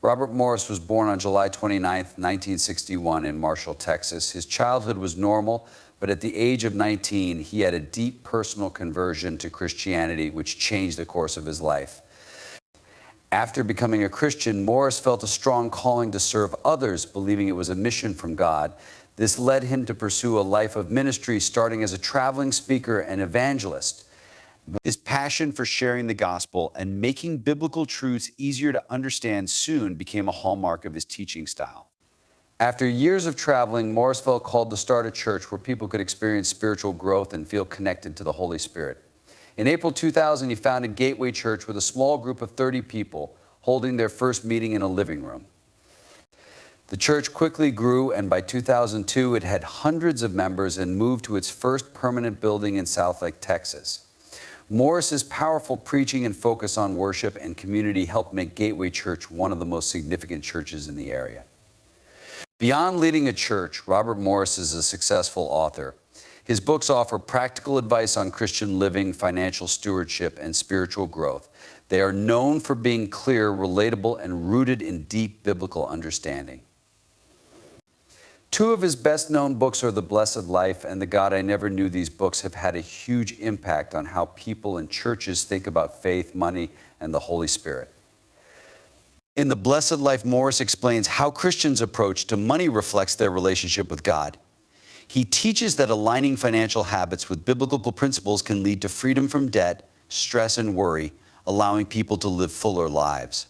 Robert Morris was born on July 29, 1961 in Marshall, Texas. His childhood was normal, but at the age of 19, he had a deep personal conversion to Christianity, which changed the course of his life. After becoming a Christian, Morris felt a strong calling to serve others, believing it was a mission from God. This led him to pursue a life of ministry, starting as a traveling speaker and evangelist. His passion for sharing the gospel and making biblical truths easier to understand soon became a hallmark of his teaching style. After years of traveling, Morris felt called to start a church where people could experience spiritual growth and feel connected to the Holy Spirit. In April 2000, he founded Gateway Church with a small group of 30 people, holding their first meeting in a living room. The church quickly grew, and by 2002, it had hundreds of members and moved to its first permanent building in Southlake, Texas. Morris's powerful preaching and focus on worship and community helped make Gateway Church one of the most significant churches in the area. Beyond leading a church, Robert Morris is a successful author. His books offer practical advice on Christian living, financial stewardship, and spiritual growth. They are known for being clear, relatable, and rooted in deep biblical understanding. Two of his best-known books are The Blessed Life and The God I Never Knew. These books have had a huge impact on how people and churches think about faith, money, and the Holy Spirit. In The Blessed Life, Morris explains how Christians' approach to money reflects their relationship with God. He teaches that aligning financial habits with biblical principles can lead to freedom from debt, stress, and worry, allowing people to live fuller lives.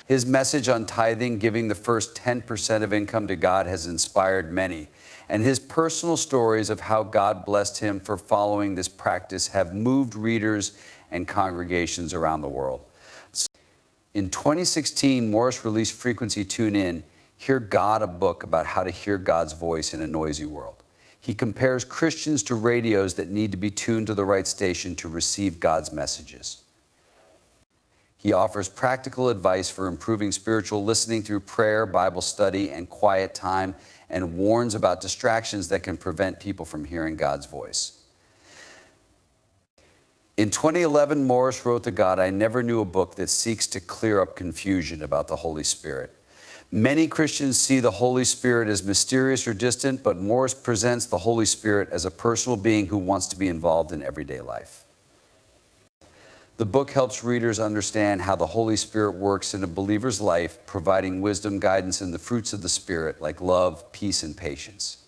His message on tithing, giving the first 10% of income to God, has inspired many, and his personal stories of how God blessed him for following this practice have moved readers and congregations around the world. In 2016, Morris released Frequency Tune In, Hear God, a book about how to hear God's voice in a noisy world. He compares Christians to radios that need to be tuned to the right station to receive God's messages. He offers practical advice for improving spiritual listening through prayer, Bible study, and quiet time, and warns about distractions that can prevent people from hearing God's voice. In 2011, Morris wrote The God I Never Knew, a book that seeks to clear up confusion about the Holy Spirit. Many Christians see the Holy Spirit as mysterious or distant, but Morris presents the Holy Spirit as a personal being who wants to be involved in everyday life. The book helps readers understand how the Holy Spirit works in a believer's life, providing wisdom, guidance, and the fruits of the Spirit, like love, peace, and patience.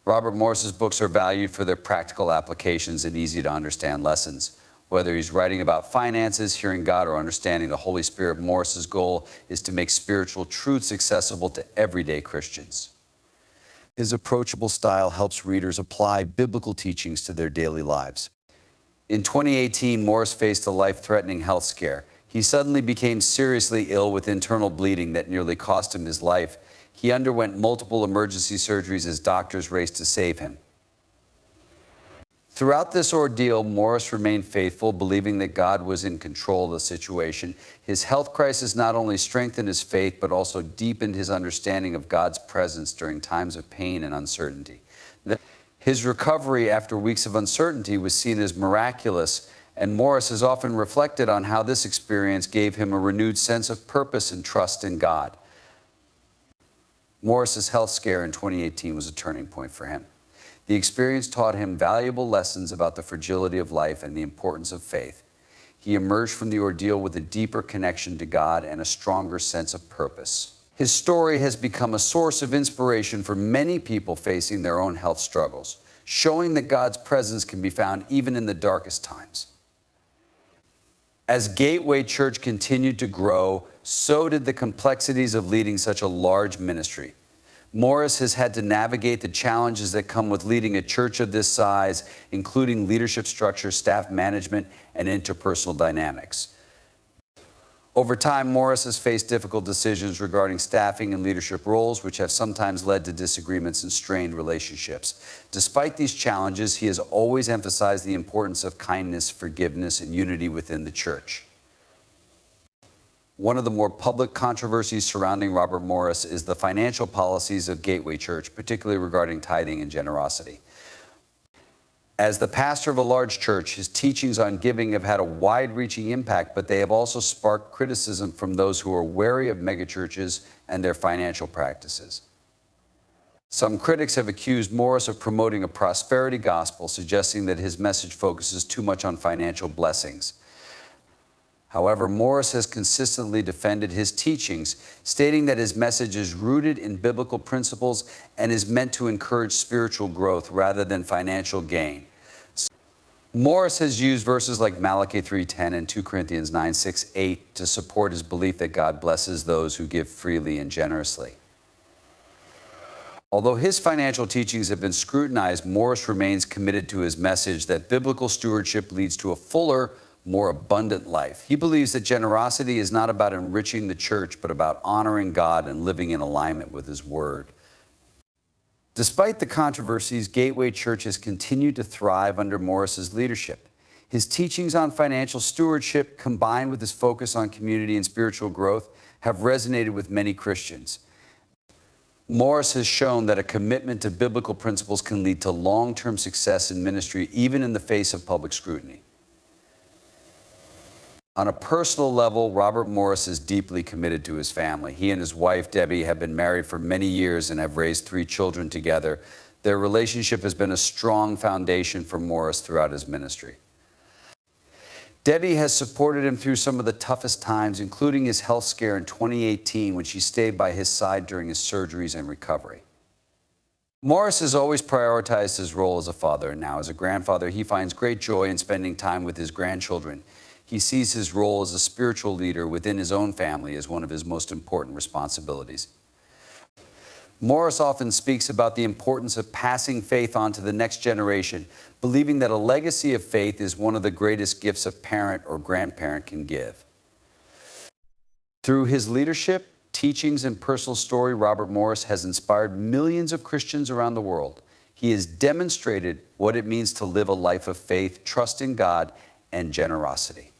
Robert Morris's books are valued for their practical applications and easy-to-understand lessons. Whether he's writing about finances, hearing God, or understanding the Holy Spirit, Morris's goal is to make spiritual truths accessible to everyday Christians. His approachable style helps readers apply biblical teachings to their daily lives. In 2018, Morris faced a life-threatening health scare. He suddenly became seriously ill with internal bleeding that nearly cost him his life. He underwent multiple emergency surgeries as doctors raced to save him. Throughout this ordeal, Morris remained faithful, believing that God was in control of the situation. His health crisis not only strengthened his faith, but also deepened his understanding of God's presence during times of pain and uncertainty. His recovery after weeks of uncertainty was seen as miraculous, and Morris has often reflected on how this experience gave him a renewed sense of purpose and trust in God. Morris's health scare in 2018 was a turning point for him. The experience taught him valuable lessons about the fragility of life and the importance of faith. He emerged from the ordeal with a deeper connection to God and a stronger sense of purpose. His story has become a source of inspiration for many people facing their own health struggles, showing that God's presence can be found even in the darkest times. As Gateway Church continued to grow, so did the complexities of leading such a large ministry. Morris has had to navigate the challenges that come with leading a church of this size, including leadership structure, staff management, and interpersonal dynamics. Over time, Morris has faced difficult decisions regarding staffing and leadership roles, which have sometimes led to disagreements and strained relationships. Despite these challenges, he has always emphasized the importance of kindness, forgiveness, and unity within the church. One of the more public controversies surrounding Robert Morris is the financial policies of Gateway Church, particularly regarding tithing and generosity. As the pastor of a large church, his teachings on giving have had a wide-reaching impact, but they have also sparked criticism from those who are wary of megachurches and their financial practices. Some critics have accused Morris of promoting a prosperity gospel, suggesting that his message focuses too much on financial blessings. However, Morris has consistently defended his teachings, stating that his message is rooted in biblical principles and is meant to encourage spiritual growth rather than financial gain. Morris has used verses like Malachi 3:10 and 2 Corinthians 9:6-8 to support his belief that God blesses those who give freely and generously. Although his financial teachings have been scrutinized, Morris remains committed to his message that biblical stewardship leads to a fuller, more abundant life. He believes that generosity is not about enriching the church, but about honoring God and living in alignment with His Word. Despite the controversies, Gateway Church has continued to thrive under Morris's leadership. His teachings on financial stewardship, combined with his focus on community and spiritual growth, have resonated with many Christians. Morris has shown that a commitment to biblical principles can lead to long-term success in ministry, even in the face of public scrutiny. On a personal level, Robert Morris is deeply committed to his family. He and his wife, Debbie, have been married for many years and have raised 3 children together. Their relationship has been a strong foundation for Morris throughout his ministry. Debbie has supported him through some of the toughest times, including his health scare in 2018 when she stayed by his side during his surgeries and recovery. Morris has always prioritized his role as a father, and now as a grandfather, he finds great joy in spending time with his grandchildren. He sees his role as a spiritual leader within his own family as one of his most important responsibilities. Morris often speaks about the importance of passing faith on to the next generation, believing that a legacy of faith is one of the greatest gifts a parent or grandparent can give. Through his leadership, teachings, and personal story, Robert Morris has inspired millions of Christians around the world. He has demonstrated what it means to live a life of faith, trust in God, and generosity.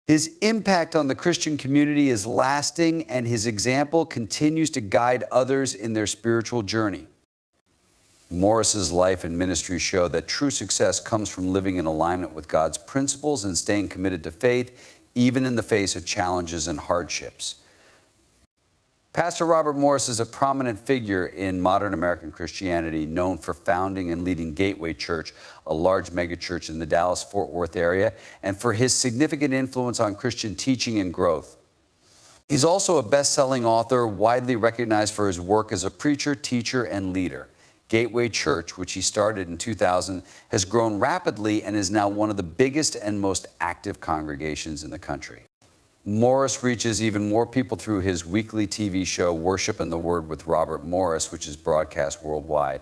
His impact on the Christian community is lasting, and his example continues to guide others in their spiritual journey. Morris's life and ministry show that true success comes from living in alignment with God's principles and staying committed to faith, even in the face of challenges and hardships. Pastor Robert Morris is a prominent figure in modern American Christianity, known for founding and leading Gateway Church, a large megachurch in the Dallas-Fort Worth area, and for his significant influence on Christian teaching and growth. He's also a best-selling author, widely recognized for his work as a preacher, teacher, and leader. Gateway Church, which he started in 2000, has grown rapidly and is now one of the biggest and most active congregations in the country. Morris reaches even more people through his weekly TV show, Worship and the Word with Robert Morris, which is broadcast worldwide.